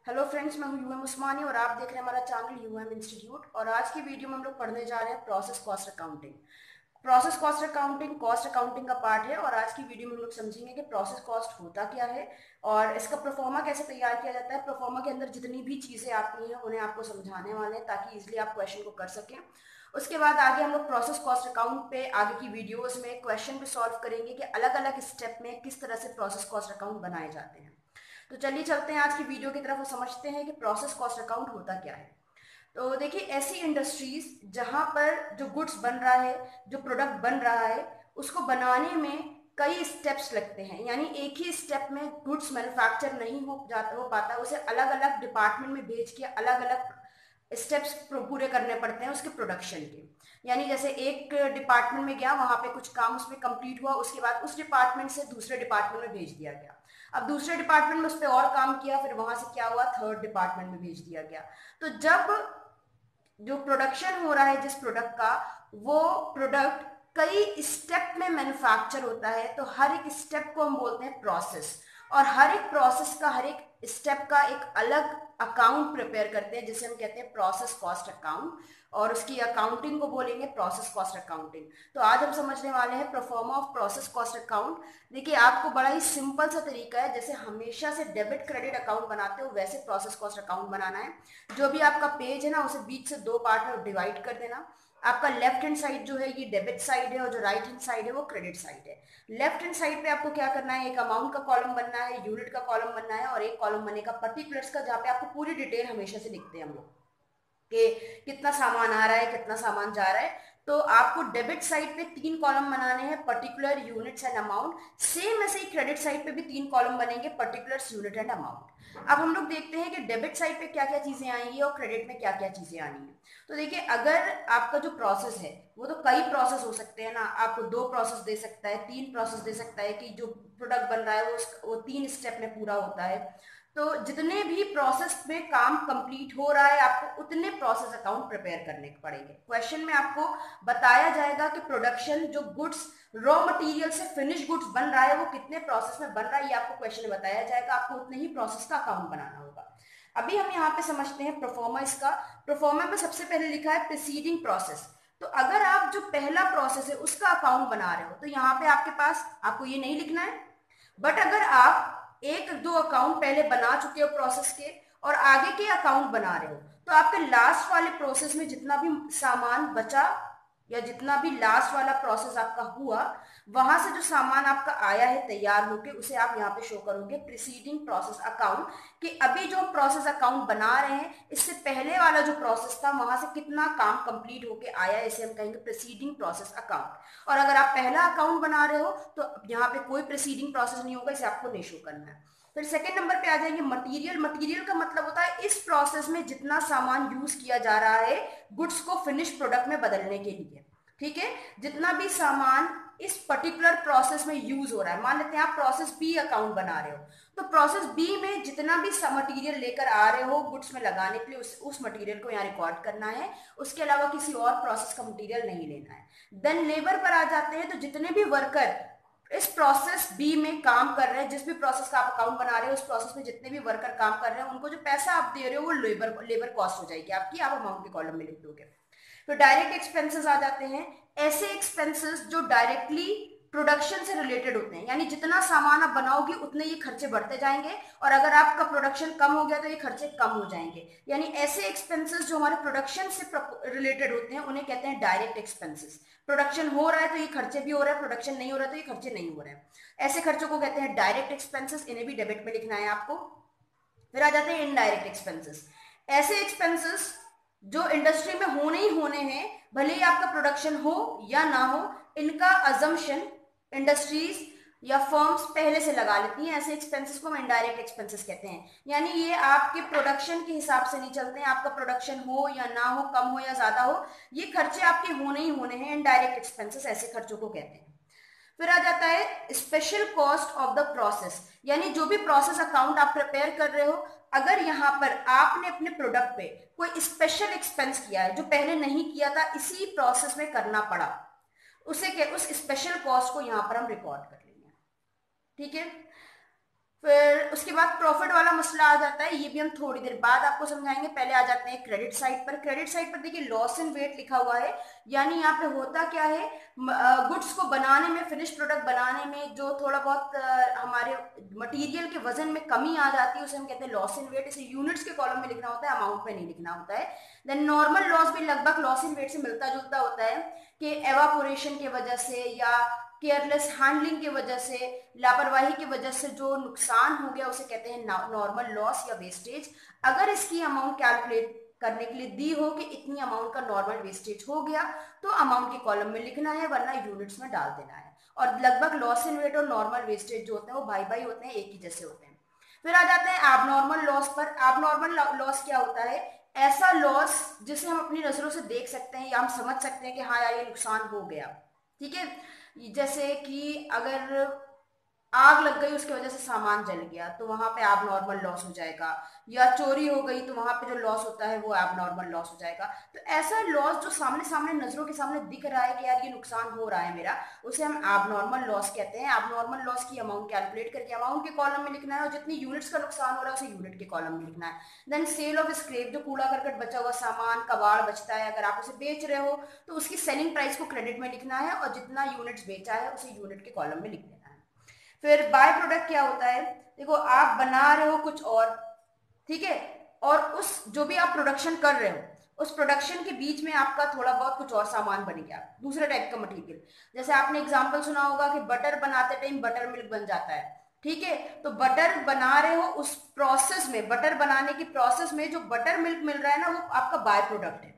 Hello friends, मैं हूं UM उस्मानी और आप देख रहे हैं हमारा चैनल यूएम इंस्टीट्यूट। और आज की वीडियो में हम लोग पढ़ने जा रहे हैं process cost accounting. Process cost accounting का पार्ट है और आज की वीडियो में हम लोग समझेंगे कि प्रोसेस कॉस्ट होता क्या है और इसका प्रोफार्मा कैसे तैयार किया जाता है। प्रोफार्मा के अंदर जितनी भी चीजें आती हैं उन्हें आपको समझाने वाले हैं ताकि इजिली आप क्वेश्चन को कर सकें। उसके बाद आगे हम लोग प्रोसेस कॉस्ट अकाउंट पे आगे की वीडियोस में क्वेश्चन भी सॉल्व करेंगे कि अलग अलग स्टेप में किस तरह से प्रोसेस कॉस्ट अकाउंट बनाए जाते हैं। तो चलिए चलते हैं आज की वीडियो की तरफ और समझते हैं कि प्रोसेस कॉस्ट अकाउंट होता क्या है। तो देखिए, ऐसी इंडस्ट्रीज जहां पर जो गुड्स बन रहा है, जो प्रोडक्ट बन रहा है, उसको बनाने में कई स्टेप्स लगते हैं। यानी एक ही स्टेप में गुड्स मैन्युफैक्चर नहीं हो पाता, उसे अलग अलग डिपार्टमेंट में भेज के अलग अलग स्टेप्स पूरे करने पड़ते हैं उसके प्रोडक्शन के। यानी जैसे एक डिपार्टमेंट में गया, वहां पे कुछ काम उसमें कंप्लीट हुआ, उसके बाद उस डिपार्टमेंट से दूसरे डिपार्टमेंट में भेज दिया गया। अब दूसरे डिपार्टमेंट में उस पर और काम किया, फिर वहां से क्या हुआ, थर्ड डिपार्टमेंट में भेज दिया गया। तो जब जो प्रोडक्शन हो रहा है जिस प्रोडक्ट का, वो प्रोडक्ट कई स्टेप में मैन्युफैक्चर होता है, तो हर एक स्टेप को हम बोलते हैं प्रोसेस। और हर एक प्रोसेस का, हर एक स्टेप का एक अलग अकाउंट प्रिपेयर करते हैं जिसे हम कहते हैं प्रोसेस कॉस्ट अकाउंट। और उसकी अकाउंटिंग को बोलेंगे प्रोसेस कॉस्ट अकाउंटिंग। तो आज हम समझने वाले हैं pro forma of process cost account. देखिए, आपको बड़ा ही सिंपल सा तरीका है, जैसे हमेशा से डेबिट क्रेडिट अकाउंट बनाते हो वैसे प्रोसेस कॉस्ट अकाउंट बनाना है। जो भी आपका पेज है ना, उसे बीच से दो पार्ट में डिवाइड कर देना। आपका लेफ्ट हैंड साइड जो है ये डेबिट साइड है और जो राइट हैंड साइड है वो क्रेडिट साइड है। लेफ्ट हैंड साइड पे आपको क्या करना है, एक अमाउंट का कॉलम बनना है, यूनिट का कॉलम बनना है और एक कॉलम बनेगा पर्टिकुलर्स का, जहाँ पे आपको पूरी डिटेल हमेशा से लिखते हैं हम लोग कि कितना सामान आ रहा है, कितना सामान जा रहा है। तो आपको डेबिट साइड पे तीन कॉलम बनाने हैं, particular, units and amount. Same ऐसे ही क्रेडिट साइड पे भी तीन कॉलम बनेंगे, पर्टिकुलर्स, यूनिट एंड अमाउंट। अब हम लोग देखते हैं कि डेबिट साइड पे क्या क्या चीजें आएंगी और क्रेडिट में क्या क्या चीजें आनी है। तो देखिए, अगर आपका जो प्रोसेस है वो तो कई प्रोसेस हो सकते हैं ना, आपको दो प्रोसेस दे सकता है, तीन प्रोसेस दे सकता है कि जो प्रोडक्ट बन रहा है वो तीन स्टेप में पूरा होता है। तो जितने भी प्रोसेस में काम कंप्लीट हो रहा है, आपको उतने प्रोसेस अकाउंट प्रिपेयर करने पड़ेंगे। क्वेश्चन में आपको बताया जाएगा कि प्रोडक्शन, जो गुड्स रॉ मटेरियल से फिनिश गुड्स बन रहा है, वो कितने प्रोसेस में बन रहा है, ये आपको क्वेश्चन में बताया जाएगा। आपको उतने ही प्रोसेस का अकाउंट बनाना होगा। अभी हम यहाँ पे समझते हैं प्रोफॉर्मा इसका। प्रोफॉर्मा में सबसे पहले लिखा है प्रीसीडिंग प्रोसेस। तो अगर आप जो पहला प्रोसेस है उसका अकाउंट बना रहे हो, तो यहाँ पे आपके पास, आपको ये नहीं लिखना है। बट अगर आप एक दो अकाउंट पहले बना चुके हो प्रोसेस के और आगे के अकाउंट बना रहे हो, तो आपके लास्ट वाले प्रोसेस में जितना भी सामान बचा या जितना भी लास्ट वाला प्रोसेस आपका हुआ, वहां से जो सामान आपका आया है तैयार होके, उसे आप यहाँ पे शो करोगे प्रीसीडिंग प्रोसेस अकाउंट। कि अभी जो प्रोसेस अकाउंट बना रहे हैं, इससे पहले वाला जो प्रोसेस था वहां से कितना काम कंप्लीट होके आया, इसे हम कहेंगे प्रीसीडिंग प्रोसेस अकाउंट। और अगर आप पहला अकाउंट बना रहे हो तो यहाँ पे कोई प्रीसीडिंग प्रोसेस नहीं होगा, इसे आपको नहीं शो करना है। फिर सेकंड नंबर पे आ जाएंगे मटेरियल। मटेरियल का मतलब होता है इस प्रोसेस में जितना सामान यूज किया जा रहा है गुड्स को फिनिश प्रोडक्ट में बदलने के लिए। ठीक है, जितना भी सामान इस पर्टिकुलर प्रोसेस में यूज हो रहा है, मान लेते हैं आप प्रोसेस बी अकाउंट बना रहे हो, तो प्रोसेस बी में जितना भी मटेरियल लेकर आ रहे हो गुड्स में लगाने के लिए, उस मटेरियल को यहाँ रिकॉर्ड करना है। उसके अलावा किसी और प्रोसेस का मटेरियल नहीं लेना है। देन लेबर पर आ जाते हैं। तो जितने भी वर्कर इस प्रोसेस बी में काम कर रहे हैं, जिस भी प्रोसेस का आप अकाउंट बना रहे हो, उस प्रोसेस में जितने भी वर्कर काम कर रहे हैं, उनको जो पैसा आप दे रहे हो वो लेबर कॉस्ट हो जाएगी आपकी, आप अमाउंट के कॉलम में लिख दोगे। तो डायरेक्ट एक्सपेंसेस आ जाते हैं। ऐसे एक्सपेंसेस जो डायरेक्टली प्रोडक्शन से रिलेटेड होते हैं, यानी जितना सामान आप बनाओगे उतने ये खर्चे बढ़ते जाएंगे, और अगर आपका प्रोडक्शन कम हो गया तो ये खर्चे कम हो जाएंगे। यानी ऐसे एक्सपेंसेस जो हमारे प्रोडक्शन से रिलेटेड होते हैं उन्हें कहते हैं डायरेक्ट एक्सपेंसेस। प्रोडक्शन हो रहा है तो ये खर्चे भी हो रहा है, प्रोडक्शन नहीं हो रहा है तो ये खर्चे नहीं हो रहे हैं। ऐसे खर्चों को कहते हैं डायरेक्ट एक्सपेंसेस, इन्हें भी डेबिट में लिखना है आपको। फिर आ जाते हैं इनडायरेक्ट एक्सपेंसेस। ऐसे एक्सपेंसेस जो इंडस्ट्री में होने ही होने हैं, भले ही आपका प्रोडक्शन हो या ना हो, इनका अजम्पशन इंडस्ट्रीज या फर्म्स पहले से लगा लेती हैं। ऐसे एक्सपेंसेस को हम इनडायरेक्ट एक्सपेंसेस कहते हैं। यानी ये आपके प्रोडक्शन के हिसाब से नहीं चलते हैं, आपका प्रोडक्शन हो या ना हो, कम हो या ज्यादा हो, ये खर्चे आपके होने ही होने हैं। इनडायरेक्ट एक्सपेंसेस ऐसे खर्चों को कहते हैं। फिर आ जाता है special cost of the process. यानी जो भी प्रोसेस अकाउंट आप प्रिपेयर कर रहे हो, अगर यहां पर आपने अपने प्रोडक्ट पे कोई स्पेशल एक्सपेंस किया है जो पहले नहीं किया था, इसी प्रोसेस में करना पड़ा, उसे उस स्पेशल कॉस्ट को यहां पर हम रिकॉर्ड कर लेंगे। ठीक है। फिर उसके बाद प्रॉफिट वाला मसला आ जाता है, ये भी हम थोड़ी देर बाद आपको समझाएंगे। पहले आ जाते हैं क्रेडिट साइड पर। क्रेडिट साइड पर देखिए लॉस इन वेट लिखा हुआ है, यानी यहाँ पे होता क्या है, गुड्स को बनाने में, फिनिश प्रोडक्ट बनाने में जो थोड़ा बहुत हमारे मटेरियल के वजन में कमी आ जाती है उसे हम कहते हैं लॉस इन वेट। इसे यूनिट्स के कॉलम में लिखना होता है, अमाउंट में नहीं लिखना होता है। देन नॉर्मल लॉस भी लगभग लॉस इन वेट से मिलता जुलता होता है, कि एवापोरेशन की वजह से या केयरलेस हैंडलिंग की वजह से, लापरवाही की वजह से जो नुकसान हो गया उसे कहते हैं नॉर्मल लॉस या वेस्टेज। अगर इसकी अमाउंट कैलकुलेट करने के लिए दी हो कि इतनी अमाउंट का नॉर्मल वेस्टेज हो गया, तो अमाउंट के कॉलम में लिखना है, वरना यूनिट्स में डाल देना है। और लगभग लॉस इन वेट और नॉर्मल वेस्टेज जो होते हैं वो भाई भाई होते हैं, एक ही जैसे होते हैं। फिर आ जाते हैं एबनॉर्मल लॉस पर। एबनॉर्मल लॉस क्या होता है, ऐसा लॉस जिसे हम अपनी नजरों से देख सकते हैं या हम समझ सकते हैं कि हाँ यार ये नुकसान हो गया, ठीक है। जैसे कि अगर आग लग गई उसकी वजह से सामान जल गया तो वहां पे एब नॉर्मल लॉस हो जाएगा, या चोरी हो गई तो वहां पे जो लॉस होता है वो एब नॉर्मल लॉस हो जाएगा। तो ऐसा लॉस जो सामने सामने नजरों के सामने दिख रहा है कि यार ये नुकसान हो रहा है मेरा, उसे हम एब नॉर्मल लॉस कहते हैं। एब नॉर्मल लॉस की अमाउंट कैलकुलेट करके अमाउंट के कॉलम में लिखना है, और जितनी यूनिट्स का नुकसान हो रहा है उसे यूनिट के कॉलम में लिखना है। देन सेल ऑफ स्क्रैप, जो कूड़ा करकट बचा हुआ सामान, कबाड़ बचता है, अगर आप उसे बेच रहे हो तो उसकी सेलिंग प्राइस को क्रेडिट में लिखना है, और जितना यूनिट्स बेचा है उसे यूनिट के कॉलम में लिख देना है। फिर बाय प्रोडक्ट क्या होता है, देखो आप बना रहे हो कुछ और, ठीक है, और उस जो भी आप प्रोडक्शन कर रहे हो उस प्रोडक्शन के बीच में आपका थोड़ा बहुत कुछ और सामान बन गया, दूसरे टाइप का मटेरियल। जैसे आपने एग्जांपल सुना होगा कि बटर बनाते टाइम बटर मिल्क बन जाता है, ठीक है। तो बटर बना रहे हो, उस प्रोसेस में, बटर बनाने की प्रोसेस में जो बटर मिल्क मिल रहा है ना, वो आपका बाय प्रोडक्ट है।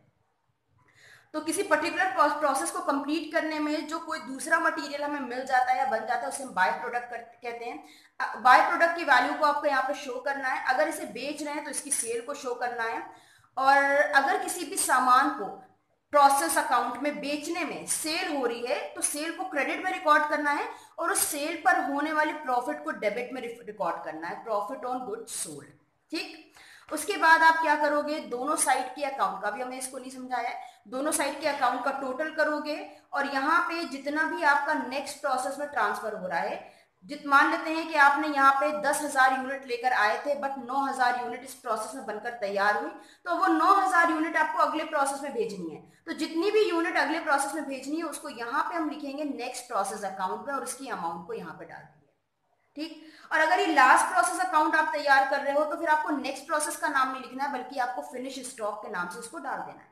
तो किसी पर्टिकुलर प्रोसेस को कंप्लीट करने में जो कोई दूसरा मटेरियल हमें मिल जाता है या बन जाता है उसे हम बाय प्रोडक्ट कहते हैं। बाय प्रोडक्ट की वैल्यू को आपको यहाँ पे शो करना है, अगर इसे बेच रहे हैं तो इसकी सेल को शो करना है, और अगर किसी भी सामान को प्रोसेस अकाउंट में बेचने में सेल हो रही है तो सेल को क्रेडिट में रिकॉर्ड करना है, और उस सेल पर होने वाले प्रॉफिट को डेबिट में रिकॉर्ड करना है, प्रॉफिट ऑन गुड्स सोल्ड, ठीक। उसके बाद आप क्या करोगे, दोनों साइड के अकाउंट का भी हमने इसको नहीं समझाया है, दोनों साइड के अकाउंट का टोटल करोगे, और यहाँ पे जितना भी आपका नेक्स्ट प्रोसेस में ट्रांसफर हो रहा है, जित मान लेते हैं कि आपने यहाँ पे 10,000 यूनिट लेकर आए थे, बट 9,000 यूनिट इस प्रोसेस में बनकर तैयार हुई, तो वो 9,000 यूनिट आपको अगले प्रोसेस में भेजनी है। तो जितनी भी यूनिट अगले प्रोसेस में भेजनी है उसको यहाँ पे हम लिखेंगे नेक्स्ट प्रोसेस अकाउंट में, और उसकी अमाउंट को यहाँ पे डाल देंगे, ठीक। और अगर ये लास्ट प्रोसेस अकाउंट आप तैयार कर रहे हो तो फिर आपको नेक्स्ट प्रोसेस का नाम नहीं लिखना है, बल्कि आपको फिनिश स्टॉक के नाम से इसको डाल देना है।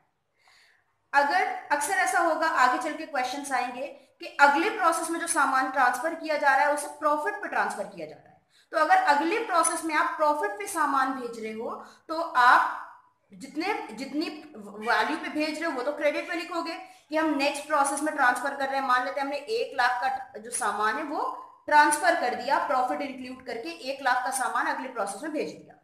अगर अक्सर ऐसा होगा, आगे चल के क्वेश्चन आएंगे कि अगले प्रोसेस में जो सामान ट्रांसफर किया जा रहा है उसे प्रॉफिट पे ट्रांसफर किया जा रहा है, तो अगर अगले प्रोसेस में आप प्रॉफिट पे सामान भेज रहे हो तो आप जितनी वैल्यू पे भेज रहे हो वो तो क्रेडिट में लिखोगे कि हम नेक्स्ट प्रोसेस में ट्रांसफर कर रहे हैं। मान लेते हैं हमने 1 लाख का जो सामान है वो ट्रांसफर कर दिया, प्रॉफिट इंक्लूड करके 1 लाख का सामान अगले प्रोसेस में भेज दिया,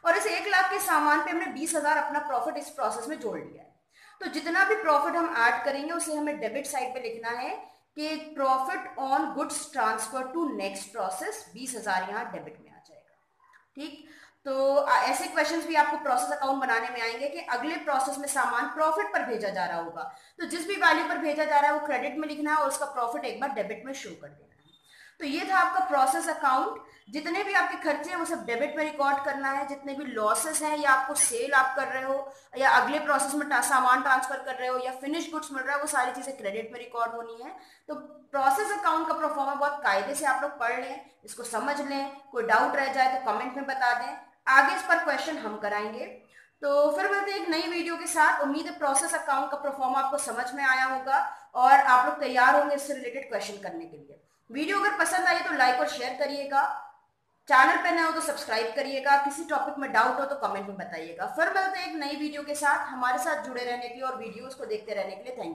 और इस 1 लाख के सामान पे हमने 20,000 अपना प्रॉफिट इस प्रोसेस में जोड़ लिया है। तो जितना भी प्रॉफिट हम ऐड करेंगे उसे हमें डेबिट साइड पे लिखना है कि profit on goods transfer to next process, 20,000 यहाँ डेबिट में आ जाएगा, ठीक। तो ऐसे क्वेश्चंस भी आपको प्रोसेस अकाउंट बनाने में आएंगे कि अगले प्रोसेस में सामान प्रॉफिट पर भेजा जा रहा होगा, तो जिस भी वैल्यू पर भेजा जा रहा है वो क्रेडिट में लिखना है और उसका प्रॉफिट एक बार डेबिट में शो कर देना है। तो ये था आपका प्रोसेस अकाउंट। जितने भी आपके खर्चे हैं वो सब डेबिट में रिकॉर्ड करना है, जितने भी लॉसेस हैं या आपको सेल आप कर रहे हो या अगले प्रोसेस में सामान ट्रांसफर कर रहे हो या फिनिश गुड्स मिल रहा है, वो सारी चीजें क्रेडिट में रिकॉर्ड होनी है। तो प्रोसेस अकाउंट का प्रोफॉर्मा बहुत कायदे से आप लोग पढ़ लें, इसको समझ लें, कोई डाउट रह जाए तो कमेंट में बता दें, आगे इस पर क्वेश्चन हम कराएंगे। तो फिर मिलते हैं एक नई वीडियो के साथ। उम्मीद है प्रोसेस अकाउंट का परफॉर्मा आपको समझ में आया होगा और आप लोग तैयार होंगे इससे रिलेटेड क्वेश्चन करने के लिए। वीडियो अगर पसंद आई तो लाइक और शेयर करिएगा, चैनल पे नए हो तो सब्सक्राइब करिएगा, किसी टॉपिक में डाउट हो तो कमेंट में बताइएगा। फिर मिलते हैं एक नई वीडियो के साथ। हमारे साथ जुड़े रहने के लिए और वीडियोस को देखते रहने के लिए थैंक यू।